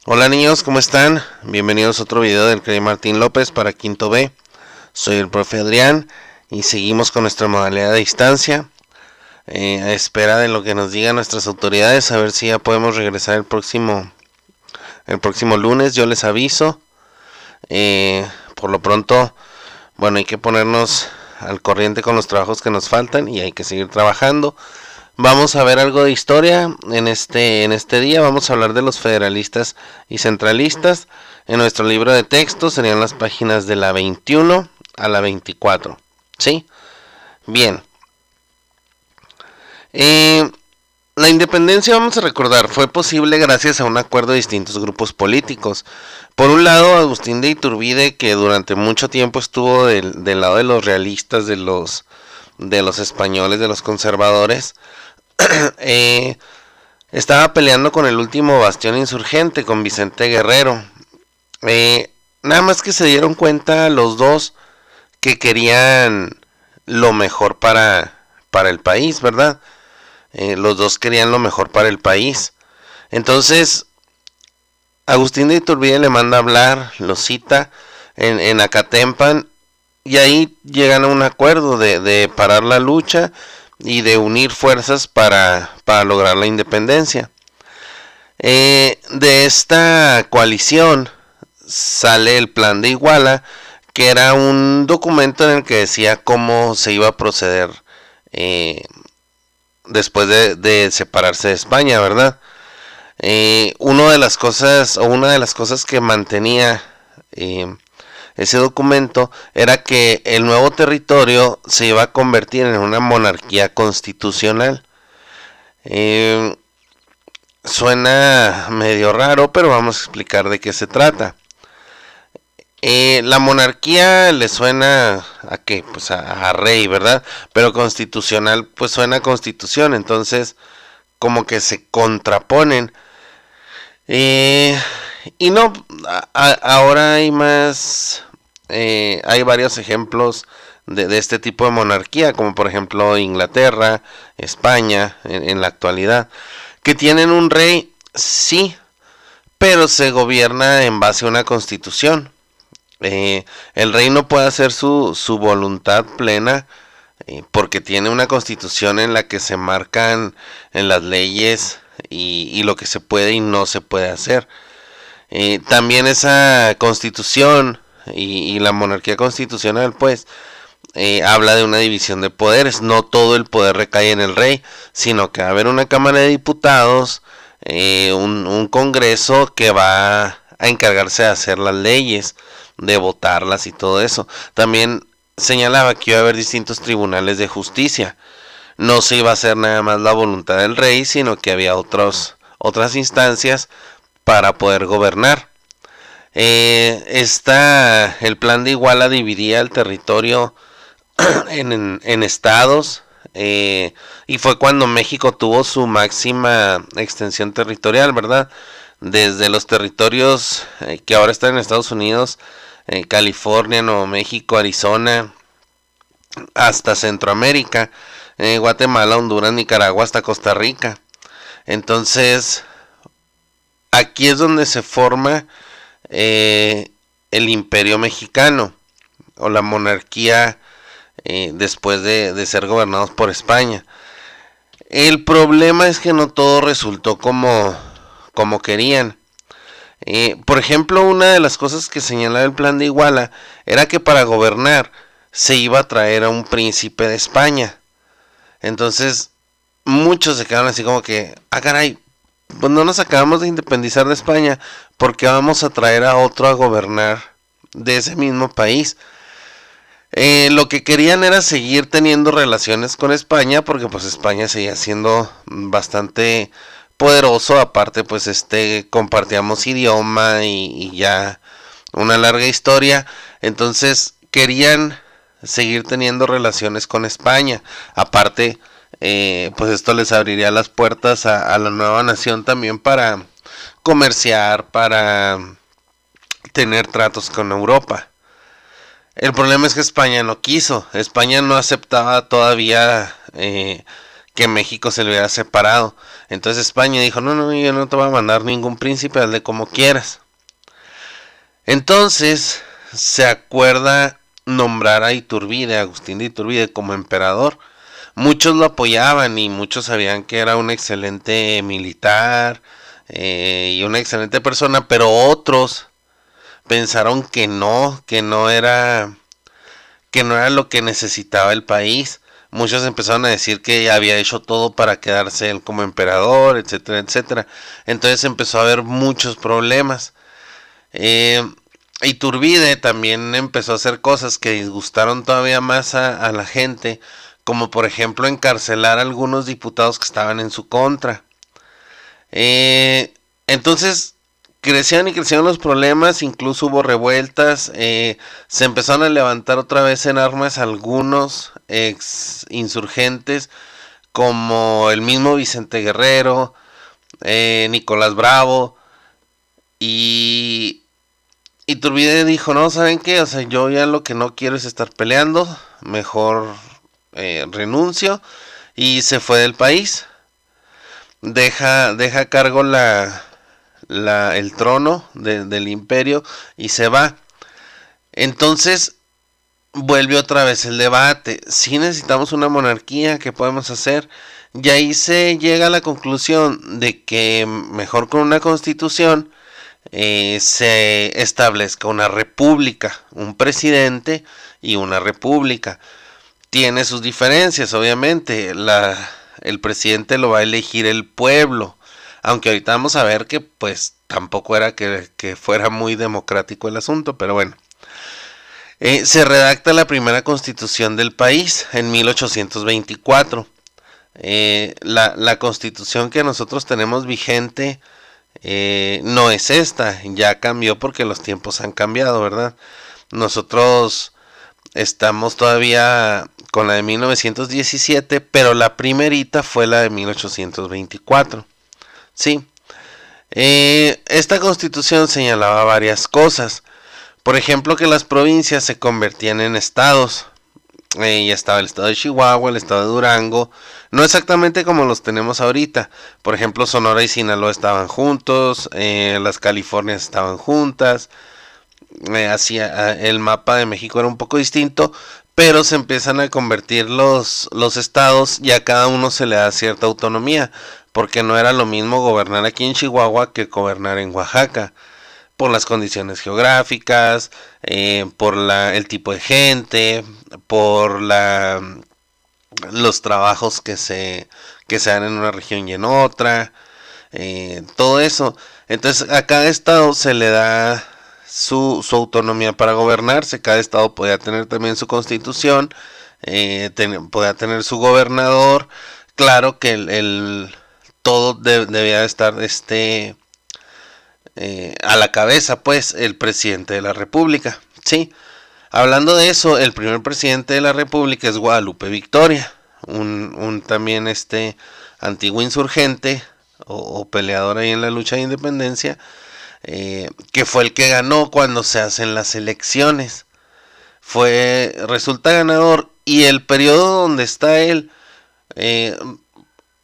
Hola niños, ¿cómo están? Bienvenidos a otro video del Crey Martín López para Quinto B. Soy el profe Adrián y seguimos con nuestra modalidad de distancia. A espera de lo que nos digan nuestras autoridades, a ver si ya podemos regresar el próximo lunes. Yo les aviso. Por lo pronto, bueno, hay que ponernos al corriente con los trabajos que nos faltan y hay que seguir trabajando. Vamos a ver algo de historia en este día. Vamos a hablar de los federalistas y centralistas. En nuestro libro de texto serían las páginas de la 21 a la 24. ¿Sí? Bien. La independencia, vamos a recordar, fue posible gracias a un acuerdo de distintos grupos políticos. Por un lado, Agustín de Iturbide, que durante mucho tiempo estuvo del lado de los realistas, de los españoles, de los conservadores, estaba peleando con el último bastión insurgente, con Vicente Guerrero. Nada más que se dieron cuenta los dos que querían lo mejor para el país, ¿verdad? Los dos querían lo mejor para el país. Entonces, Agustín de Iturbide le manda a hablar, lo cita en Acatempan, y ahí llegan a un acuerdo de parar la lucha y de unir fuerzas para lograr la independencia. De esta coalición sale el Plan de Iguala, que era un documento en el que decía cómo se iba a proceder después de separarse de España, ¿verdad? Una de las cosas que mantenía ese documento era que el nuevo territorio se iba a convertir en una monarquía constitucional. Suena medio raro, pero vamos a explicar de qué se trata. La monarquía le suena a qué, pues a rey, ¿verdad? Pero constitucional, pues suena a constitución, entonces como que se contraponen. Y no, ahora hay más, hay varios ejemplos de este tipo de monarquía, como por ejemplo Inglaterra, España, en la actualidad, que tienen un rey, sí, pero se gobierna en base a una constitución. El rey no puede hacer su voluntad plena porque tiene una constitución en la que se marcan en las leyes y lo que se puede y no se puede hacer. También esa constitución y la monarquía constitucional pues habla de una división de poderes. No todo el poder recae en el rey, sino que va a haber una cámara de diputados, un congreso que va a encargarse de hacer las leyes, de votarlas y todo eso. También señalaba que iba a haber distintos tribunales de justicia. No se iba a hacer nada más la voluntad del rey, sino que había otras instancias para poder gobernar. El plan de Iguala dividía el territorio en estados, y fue cuando México tuvo su máxima extensión territorial, ¿verdad? Desde los territorios que ahora están en Estados Unidos, California, Nuevo México, Arizona, hasta Centroamérica, Guatemala, Honduras, Nicaragua, hasta Costa Rica. Entonces, aquí es donde se forma el imperio mexicano, o la monarquía, después de ser gobernados por España. El problema es que no todo resultó como querían. Por ejemplo, una de las cosas que señalaba el plan de Iguala era que para gobernar se iba a traer a un príncipe de España. Entonces, muchos se quedaron así como que, caray, pues no nos acabamos de independizar de España, ¿por qué vamos a traer a otro a gobernar de ese mismo país? Lo que querían era seguir teniendo relaciones con España, porque pues España seguía siendo bastante poderoso. Aparte pues compartíamos idioma y ya una larga historia. Entonces querían seguir teniendo relaciones con España. Aparte pues esto les abriría las puertas a la nueva nación también para comerciar, para tener tratos con Europa. El problema es que España no quiso. España no aceptaba todavía que México se le hubiera separado. Entonces España dijo, no, no, yo no te voy a mandar ningún príncipe, hazle como quieras. Entonces se acuerda nombrar a Iturbide, a Agustín de Iturbide, como emperador. Muchos lo apoyaban y muchos sabían que era un excelente militar y una excelente persona, pero otros pensaron que no era lo que necesitaba el país. Muchos empezaron a decir que había hecho todo para quedarse él como emperador, etcétera, etcétera. Entonces empezó a haber muchos problemas. Iturbide también empezó a hacer cosas que disgustaron todavía más a la gente, como por ejemplo encarcelar a algunos diputados que estaban en su contra. Entonces crecieron y crecieron los problemas, incluso hubo revueltas, se empezaron a levantar otra vez en armas algunos ex insurgentes, como el mismo Vicente Guerrero, Nicolás Bravo, y Iturbide dijo, no, ¿saben qué? O sea, yo ya lo que no quiero es estar peleando, mejor renuncio, y se fue del país. Deja a cargo el trono del imperio y se va. Entonces vuelve otra vez el debate. Si necesitamos una monarquía, ¿qué podemos hacer? Y ahí se llega a la conclusión de que mejor con una constitución se establezca una república, un presidente y una república. Tiene sus diferencias, obviamente. El presidente lo va a elegir el pueblo, aunque ahorita vamos a ver que pues tampoco era que fuera muy democrático el asunto, pero bueno. Se redacta la primera constitución del país en 1824. La constitución que nosotros tenemos vigente no es esta, ya cambió porque los tiempos han cambiado, ¿verdad? Nosotros estamos todavía con la de 1917, pero la primerita fue la de 1824. Sí. Esta constitución señalaba varias cosas. Por ejemplo, que las provincias se convertían en estados. Ya estaba el estado de Chihuahua, el estado de Durango. No exactamente como los tenemos ahorita. Por ejemplo, Sonora y Sinaloa estaban juntos. Las Californias estaban juntas. El mapa de México era un poco distinto, pero se empiezan a convertir los estados y a cada uno se le da cierta autonomía, porque no era lo mismo gobernar aquí en Chihuahua que gobernar en Oaxaca, por las condiciones geográficas, por el tipo de gente, por los trabajos que se dan en una región y en otra, todo eso. Entonces a cada estado se le da su autonomía para gobernarse. Cada estado podía tener también su constitución, podía tener su gobernador. Claro que todo debía estar a la cabeza, pues, el presidente de la república. Sí, hablando de eso, el primer presidente de la república es Guadalupe Victoria, un también antiguo insurgente o peleador ahí en la lucha de independencia, que fue el que ganó cuando se hacen las elecciones. Resulta ganador, y el periodo donde está él,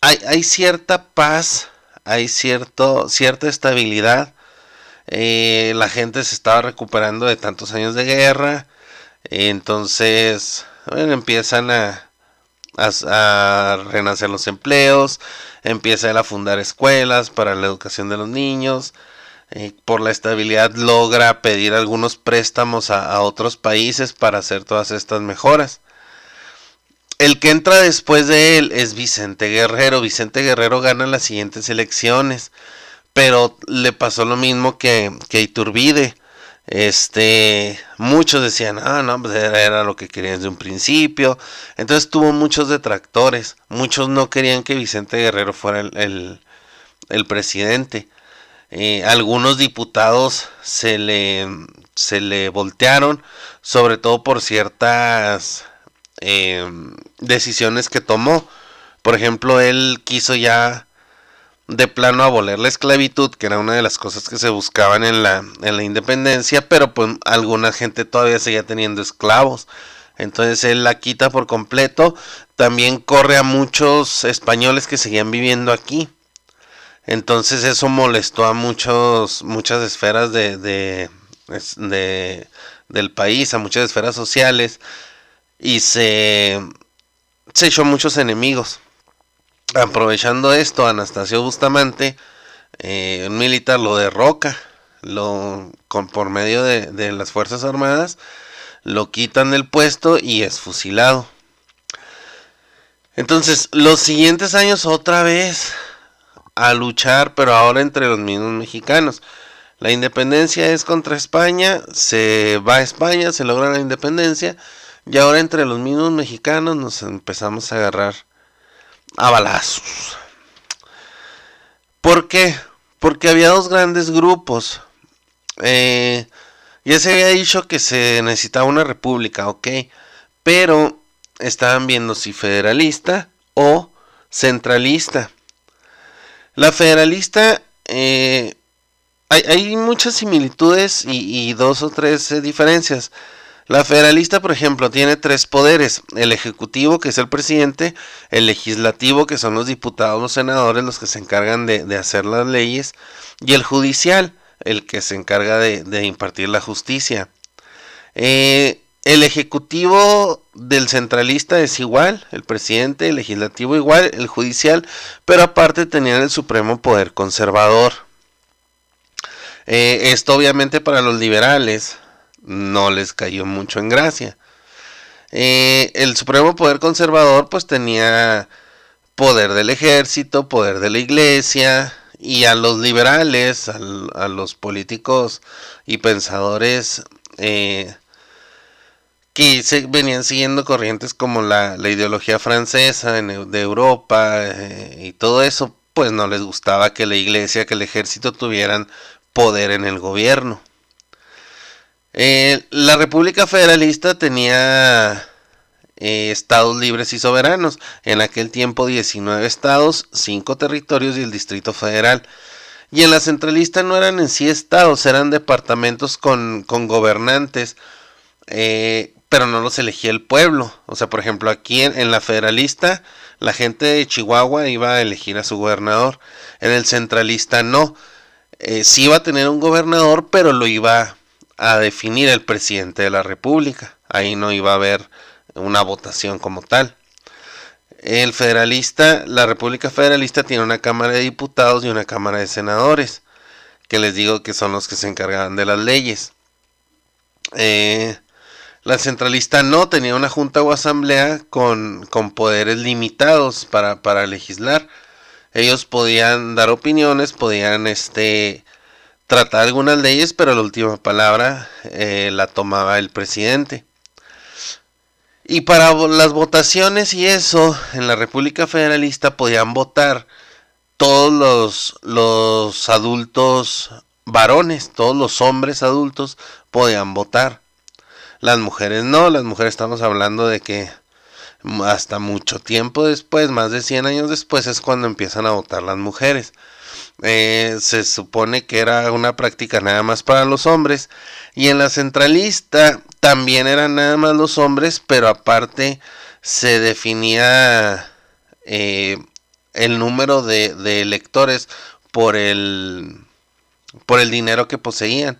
hay cierta paz, hay cierta estabilidad. La gente se estaba recuperando de tantos años de guerra. Entonces, bueno, empiezan a renacer los empleos, empieza él a fundar escuelas para la educación de los niños. Por la estabilidad logra pedir algunos préstamos a otros países para hacer todas estas mejoras. El que entra después de él es Vicente Guerrero. Vicente Guerrero gana las siguientes elecciones, pero le pasó lo mismo que Iturbide. Muchos decían, no, pues era lo que querían desde un principio. Entonces tuvo muchos detractores. Muchos no querían que Vicente Guerrero fuera el presidente. Algunos diputados se le voltearon, sobre todo por ciertas decisiones que tomó. Por ejemplo, él quiso ya de plano abolir la esclavitud, que era una de las cosas que se buscaban en la independencia, pero pues alguna gente todavía seguía teniendo esclavos. Entonces él la quita por completo. También corre a muchos españoles que seguían viviendo aquí. Entonces eso molestó a muchas esferas del país, a muchas esferas sociales. Y se echó muchos enemigos. Aprovechando esto, Anastasio Bustamante, un militar, lo derroca. Por medio de las Fuerzas Armadas, lo quitan del puesto y es fusilado. Entonces, los siguientes años otra vez a luchar, pero ahora entre los mismos mexicanos. La independencia es contra España, se va a España, se logra la independencia, y ahora entre los mismos mexicanos nos empezamos a agarrar a balazos. ¿Por qué? Porque había dos grandes grupos. Ya se había dicho que se necesitaba una república, ok, pero estaban viendo si federalista o centralista. La federalista, hay muchas similitudes y dos o tres diferencias. La federalista, por ejemplo, tiene tres poderes: el ejecutivo, que es el presidente; el legislativo, que son los diputados, los senadores, los que se encargan de hacer las leyes; y el judicial, el que se encarga de impartir la justicia. El ejecutivo del centralista es igual, el presidente; el legislativo igual, el judicial, pero aparte tenían el supremo poder conservador. Esto obviamente para los liberales no les cayó mucho en gracia. El supremo poder conservador pues tenía poder del ejército, poder de la iglesia, y a los liberales, a los políticos y pensadores que venían siguiendo corrientes como la ideología francesa de Europa y todo eso, pues no les gustaba que la iglesia, que el ejército tuvieran poder en el gobierno. La República Federalista tenía estados libres y soberanos. En aquel tiempo 19 estados, 5 territorios y el Distrito Federal. Y en la centralista no eran en sí estados, eran departamentos con gobernantes, pero no los elegía el pueblo. O sea, por ejemplo, aquí en la federalista, la gente de Chihuahua iba a elegir a su gobernador. En el centralista no. Sí iba a tener un gobernador, pero lo iba a definir el presidente de la república. Ahí no iba a haber una votación como tal. El federalista, la República Federalista, tiene una Cámara de Diputados y una Cámara de Senadores, que les digo que son los que se encargaban de las leyes. La centralista no, tenía una junta o asamblea con poderes limitados para legislar. Ellos podían dar opiniones, podían tratar algunas leyes, pero la última palabra la tomaba el presidente. Y para las votaciones y eso, en la República Federalista podían votar todos los adultos varones, todos los hombres adultos podían votar. Las mujeres no, las mujeres estamos hablando de que hasta mucho tiempo después, más de 100 años después, es cuando empiezan a votar las mujeres. Se supone que era una práctica nada más para los hombres, y en la centralista también eran nada más los hombres, pero aparte se definía el número de electores por el dinero que poseían.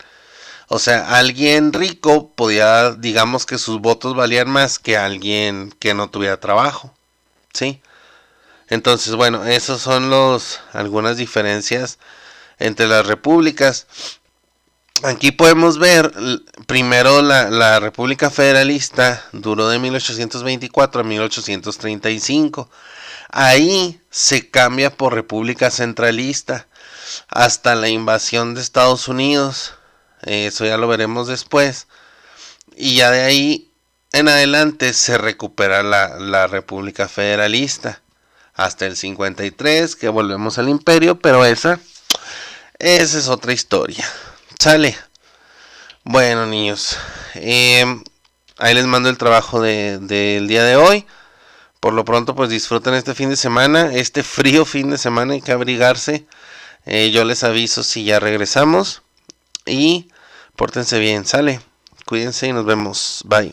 O sea, alguien rico podía, digamos que sus votos valían más que alguien que no tuviera trabajo, ¿sí? Entonces, bueno, esas son algunas diferencias entre las repúblicas. Aquí podemos ver, primero la República Federalista duró de 1824 a 1835. Ahí se cambia por República Centralista hasta la invasión de Estados Unidos. Eso ya lo veremos después. Y ya de ahí en adelante se recupera la República Federalista hasta el 53, que volvemos al imperio, pero esa es otra historia. Sale. Bueno, niños, ahí les mando el trabajo del día de hoy. Por lo pronto, pues disfruten este fin de semana, este frío fin de semana, hay que abrigarse. Yo les aviso si ya regresamos. Y pórtense bien, sale. Cuídense y nos vemos. Bye.